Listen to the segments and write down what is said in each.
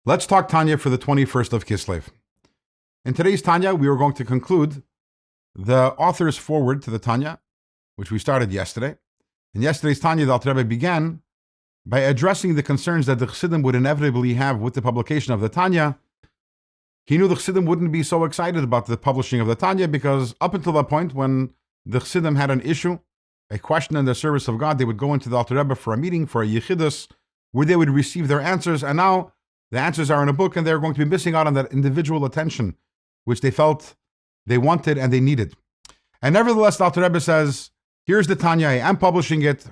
Let's talk Tanya for the 21st of Kislev. In today's Tanya, we are going to conclude the author's foreword to the Tanya, which we started yesterday. In yesterday's Tanya, the Alter Rebbe began by addressing the concerns that the Chassidim would inevitably have with the publication of the Tanya. He knew the Chassidim wouldn't be so excited about the publishing of the Tanya because up until that point, when the Chassidim had an issue, a question in the service of God, they would go into the Alter Rebbe for a meeting, for a yichidus, where they would receive their answers. And now the answers are in a book, and they're going to be missing out on that individual attention, which they felt they wanted and they needed. And nevertheless, the Alter Rebbe says, here's the Tanya, I am publishing it.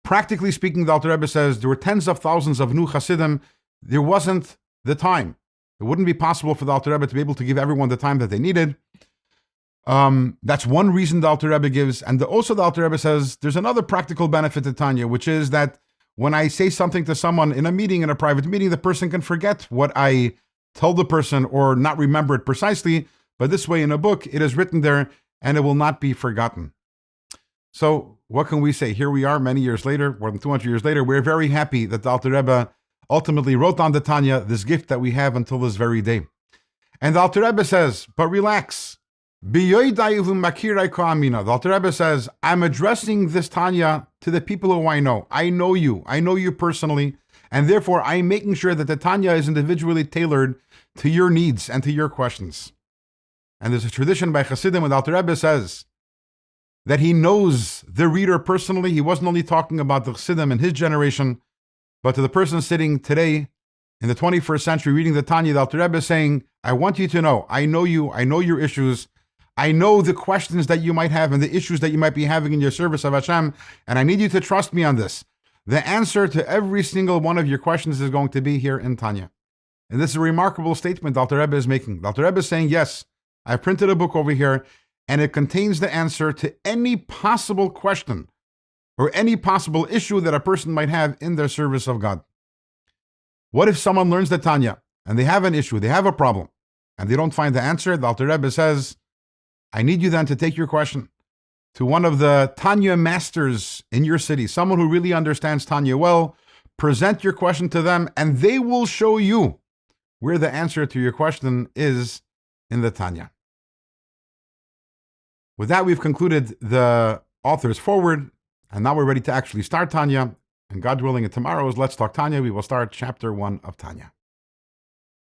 Practically speaking, the Alter Rebbe says, there were tens of thousands of new Hasidim. There wasn't the time. It wouldn't be possible for the Alter Rebbe to be able to give everyone the time that they needed. That's one reason the Alter Rebbe gives. And also the Alter Rebbe says, there's another practical benefit to Tanya, which is that when I say something to someone in a meeting, in a private meeting, the person can forget what I told the person or not remember it precisely. But this way, in a book, it is written there and it will not be forgotten. So what can we say? Here we are many years later, more than 200 years later. We're very happy that the Alter Rebbe ultimately wrote on the Tanya, this gift that we have until this very day. And the Alter Rebbe says, but relax. The Alter Rebbe says, I'm addressing this Tanya to the people who I know. I know you personally, and therefore I'm making sure that the Tanya is individually tailored to your needs and to your questions. And there's a tradition by Chassidim, and the Alter Rebbe says that he knows the reader personally. He wasn't only talking about the Chassidim in his generation, but to the person sitting today in the 21st century reading the Tanya, the Alter Rebbe is saying, I want you to know, I know you, I know your issues, I know the questions that you might have and the issues that you might be having in your service of Hashem, and I need you to trust me on this. The answer to every single one of your questions is going to be here in Tanya. And this is a remarkable statement the Alter Rebbe is making. The Alter Rebbe is saying, yes, I printed a book over here, and it contains the answer to any possible question or any possible issue that a person might have in their service of God. What if someone learns the Tanya, and they have an issue, they have a problem, and they don't find the answer? The Alter Rebbe says, I need you then to take your question to one of the Tanya masters in your city, someone who really understands Tanya well. Present your question to them, and they will show you where the answer to your question is in the Tanya. With that, we've concluded the author's foreword, and now we're ready to actually start Tanya. And God willing, and tomorrow is Let's Talk Tanya. We will start chapter 1 of Tanya.